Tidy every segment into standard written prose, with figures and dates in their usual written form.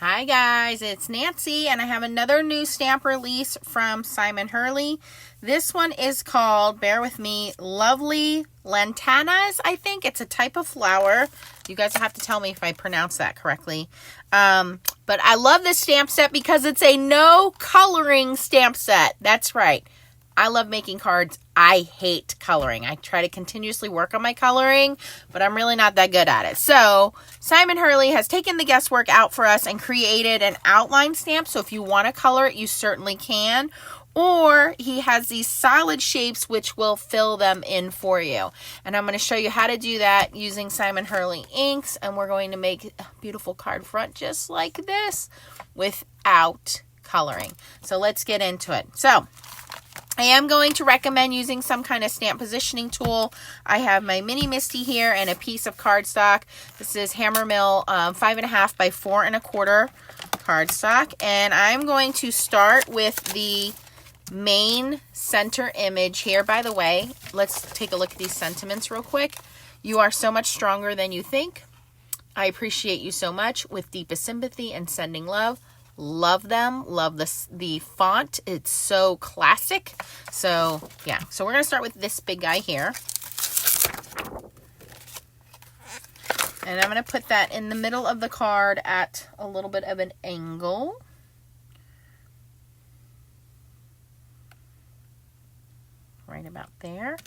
Hi guys, it's Nancy and I have another new stamp release from Simon Hurley. This one is called, bear with me, Lovely Lantanas. I think it's a type of flower. You guys have to tell me if I pronounce that correctly. But I love this stamp set because it's a no coloring stamp set. That's right. I love making cards. I hate coloring. I try to continuously work on my coloring, but I'm really not that good at it. So Simon Hurley has taken the guesswork out for us and created an outline stamp. So if you want to color it, you certainly can. Or he has these solid shapes which will fill them in for you. And I'm going to show you how to do that using Simon Hurley inks. And we're going to make a beautiful card front just like this without coloring. So let's get into it. So I am going to recommend using some kind of stamp positioning tool. I have my mini Misty here and a piece of cardstock. This is Hammermill 5.5 by 4.25 cardstock. And I'm going to start with the main center image here. By the way, let's take a look at these sentiments real quick. You are so much stronger than you think. I appreciate you so much. With deepest sympathy and sending love. Love them. Love the font. It's so classic. So yeah, so we're going to start with this big guy here. And I'm going to put that in the middle of the card at a little bit of an angle. Right about there.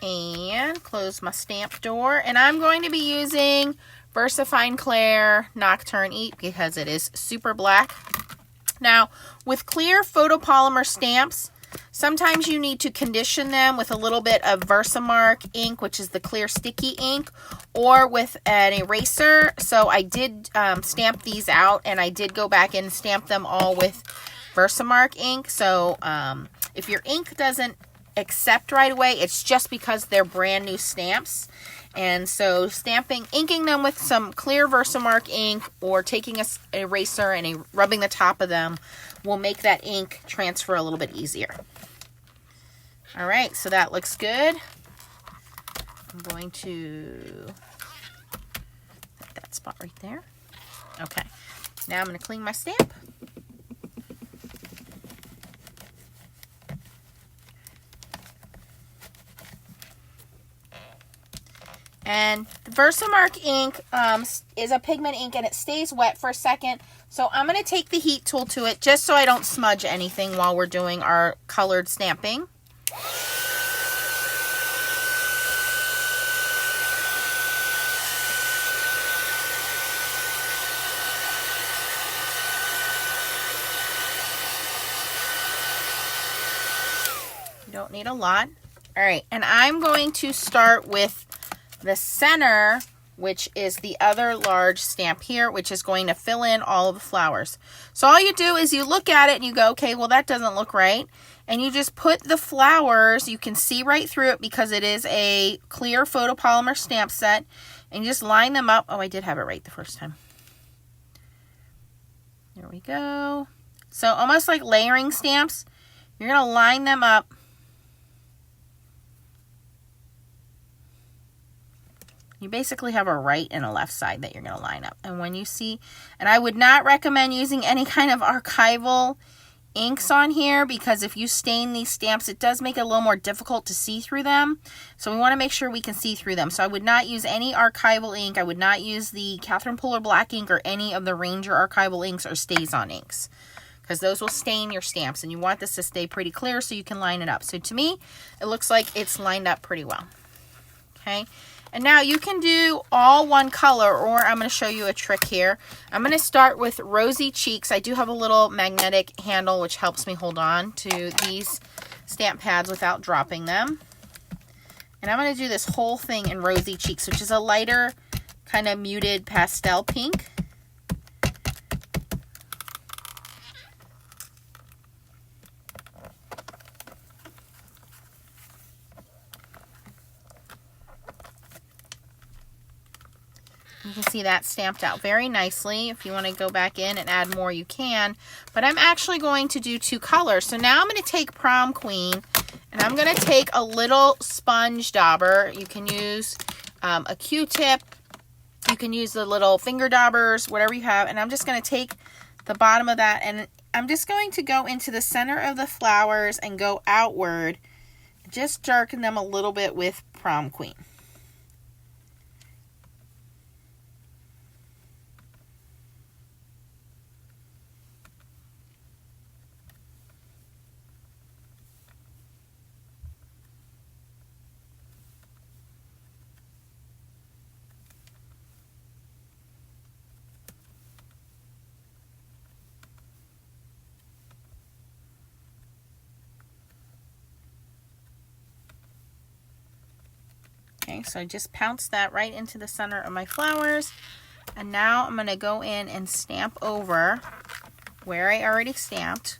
And close my stamp door. And I'm going to be using VersaFine Clair Nocturne Eat because it is super black. Now, with clear photopolymer stamps, sometimes you need to condition them with a little bit of Versamark ink, which is the clear sticky ink, or with an eraser. So I did stamp these out, and I did go back and stamp them all with Versamark ink. So if your ink doesn't accept right away, it's just because they're brand new stamps. And so inking them with some clear Versamark ink or taking an eraser and rubbing the top of them will make that ink transfer a little bit easier. All right, so that looks good. I'm going to put that spot right there. Okay, now I'm going to clean my stamp. And the Versamark ink is a pigment ink and it stays wet for a second. So I'm going to take the heat tool to it just so I don't smudge anything while we're doing our colored stamping. You don't need a lot. All right, and I'm going to start with the center, which is the other large stamp here, which is going to fill in all of the flowers. So all you do is you look at it and you go, okay, well that doesn't look right. And you just put the flowers, you can see right through it because it is a clear photopolymer stamp set. And you just line them up. Oh, I did have it right the first time. There we go. So almost like layering stamps, you're going to line them up. You basically have a right and a left side that you're going to line up. And when you see, and I would not recommend using any kind of archival inks on here because if you stain these stamps, it does make it a little more difficult to see through them. So we want to make sure we can see through them. So I would not use any archival ink. I would not use the Catherine Pooler black ink or any of the Ranger archival inks or StazOn inks because those will stain your stamps. And you want this to stay pretty clear so you can line it up. So to me, it looks like it's lined up pretty well. Okay. And now you can do all one color, or I'm going to show you a trick here. I'm going to start with Rosy Cheeks. I do have a little magnetic handle which helps me hold on to these stamp pads without dropping them. And I'm going to do this whole thing in Rosy Cheeks, which is a lighter kind of muted pastel pink. You can see that stamped out very nicely. If you want to go back in and add more, you can. But I'm actually going to do two colors. So now I'm going to take Prom Queen, and I'm going to take a little sponge dauber. You can use a Q-tip. You can use the little finger daubers, whatever you have. And I'm just going to take the bottom of that, and I'm just going to go into the center of the flowers and go outward, just darken them a little bit with Prom Queen. Okay, so I just pounced that right into the center of my flowers. And now I'm going to go in and stamp over where I already stamped.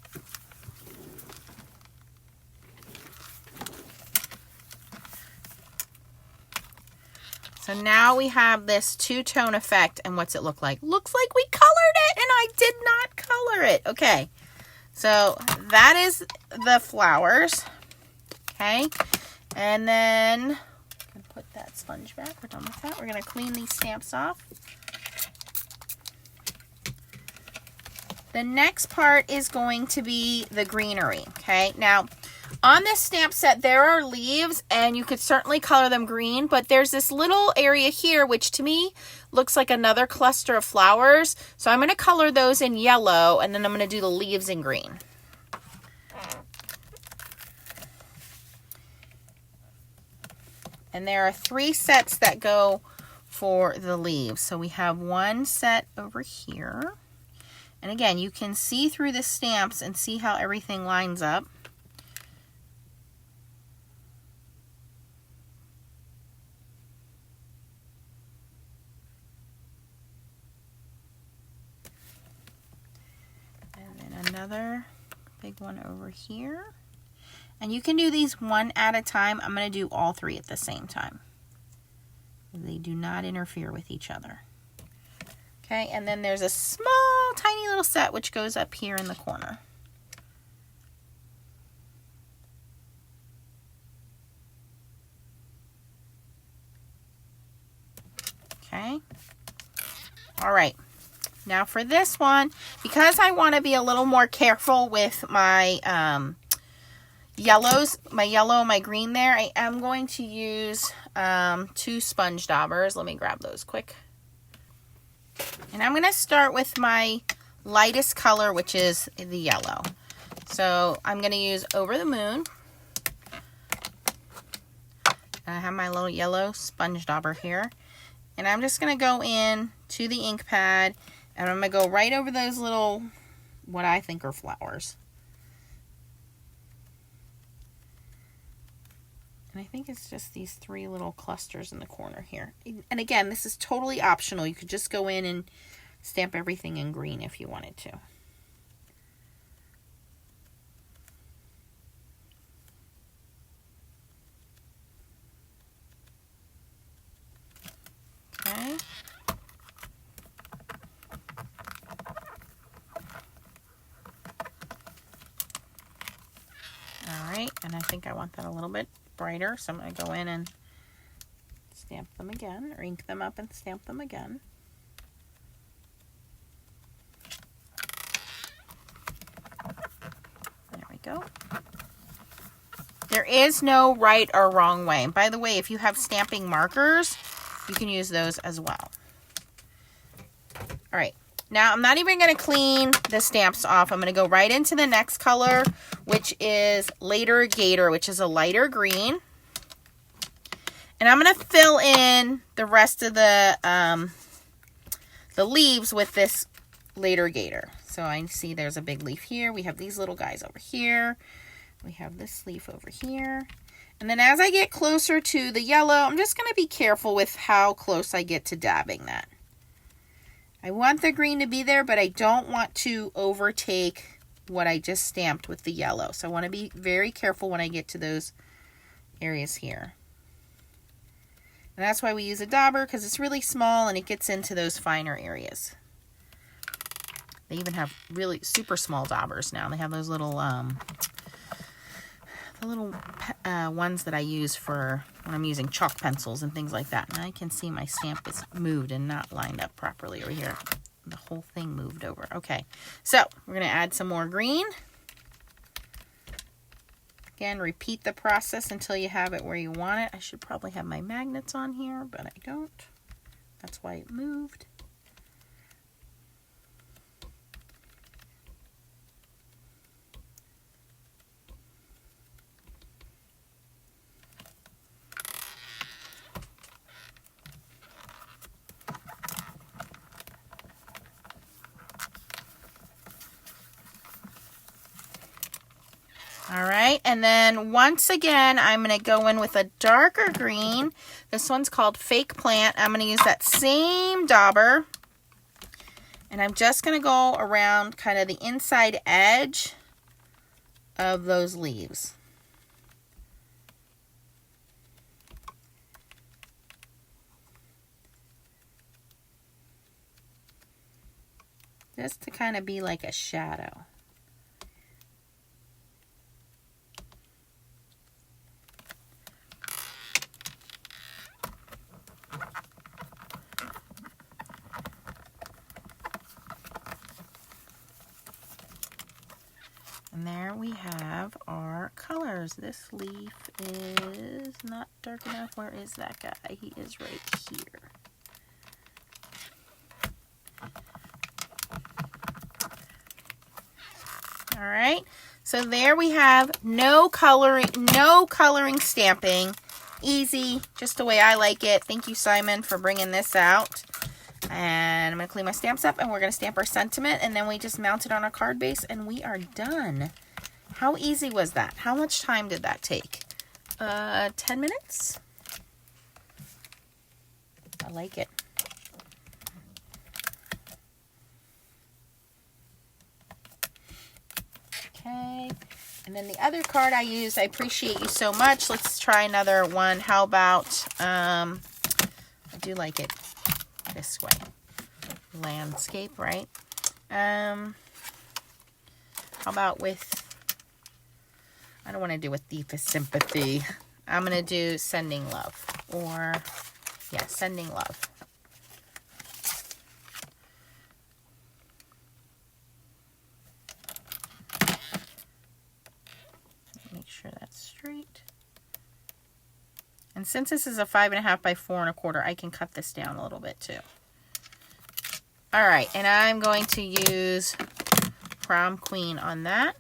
So now we have this two-tone effect, and what's it look like? Looks like we colored it, and I did not color it. Okay, so that is the flowers. Okay, and then put that sponge back. We're done with that. We're going to clean these stamps off. The next part is going to be the greenery. Okay, now on this stamp set there are leaves, and you could certainly color them green, but there's this little area here which to me looks like another cluster of flowers. So I'm going to color those in yellow, and then I'm going to do the leaves in green. And there are 3 sets that go for the leaves. So we have one set over here. And again, you can see through the stamps and see how everything lines up. And then another big one over here. And you can do these one at a time. I'm going to do all 3 at the same time. They do not interfere with each other. Okay, and then there's a small, tiny little set which goes up here in the corner. Okay. All right. Now for this one, because I want to be a little more careful with my yellows, my yellow and my green there, I am going to use 2 sponge daubers. Let me grab those quick. And I'm going to start with my lightest color, which is the yellow. So I'm going to use Over the Moon. I have my little yellow sponge dauber here. And I'm just going to go in to the ink pad, and I'm going to go right over those little, what I think are flowers. And I think it's just these 3 little clusters in the corner here. And again, this is totally optional. You could just go in and stamp everything in green if you wanted to. Okay. All right, and I think I want that a little bit brighter, so I'm going to go in and stamp them again, or ink them up and stamp them again. There we go. There is no right or wrong way. And by the way, if you have stamping markers, you can use those as well. All right. Now, I'm not even going to clean the stamps off. I'm going to go right into the next color, which is Later Gator, which is a lighter green. And I'm going to fill in the rest of the leaves with this Later Gator. So I see there's a big leaf here. We have these little guys over here. We have this leaf over here. And then as I get closer to the yellow, I'm just going to be careful with how close I get to dabbing that. I want the green to be there, but I don't want to overtake what I just stamped with the yellow. So I want to be very careful when I get to those areas here. And that's why we use a dauber, because it's really small and it gets into those finer areas. They even have really super small daubers now. They have those little, ones that I use for when I'm using chalk pencils and things like that. And I can see my stamp is moved and not lined up properly over here. The whole thing moved over. Okay, so we're going to add some more green. Again, repeat the process until you have it where you want it. I should probably have my magnets on here, but I don't. That's why it moved. All right, and then once again, I'm going to go in with a darker green. This one's called Fake Plant. I'm going to use that same dauber, and I'm just going to go around kind of the inside edge of those leaves. Just to kind of be like a shadow. And there we have our colors. This leaf is not dark enough. Where is that guy? He is right here. All right. So there we have no coloring stamping. Easy, just the way I like it. Thank you, Simon, for bringing this out. And I'm going to clean my stamps up, and we're going to stamp our sentiment, and then we just mount it on our card base, and we are done. How easy was that? How much time did that take? 10 minutes? I like it. Okay. And then the other card I used, I appreciate you so much. Let's try another one. How about, I do like it this way. Landscape, right? How about with, I don't want to do with deepest sympathy. I'm going to do sending love. Or, yeah, sending love. Make sure that's straight. And since this is a 5.5 by 4 1/4, I can cut this down a little bit too. All right, and I'm going to use Prom Queen on that.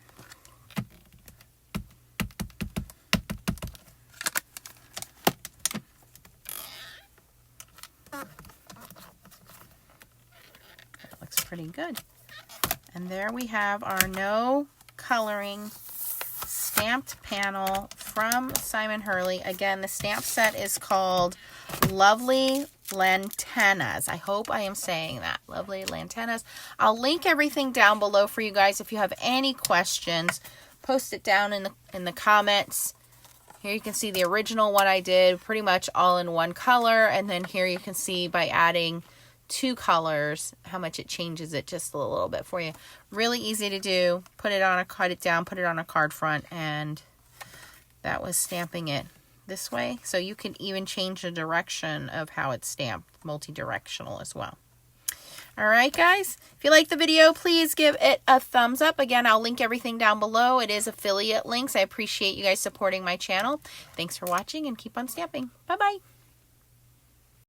That looks pretty good. And there we have our no coloring stamped panel from Simon Hurley. Again, the stamp set is called Lovely Lantanas. I hope I am saying that. Lovely Lantanas. I'll link everything down below for you guys. If you have any questions, post it down in the comments. Here you can see the original one I did, pretty much all in one color. And then here you can see by adding 2 colors, how much it changes it just a little bit for you. Really easy to do. Cut it down, put it on a card front, and that was stamping it this way. So you can even change the direction of how it's stamped, multi-directional as well. All right, guys. If you like the video, please give it a thumbs up. Again, I'll link everything down below. It is affiliate links. I appreciate you guys supporting my channel. Thanks for watching, and keep on stamping. Bye-bye.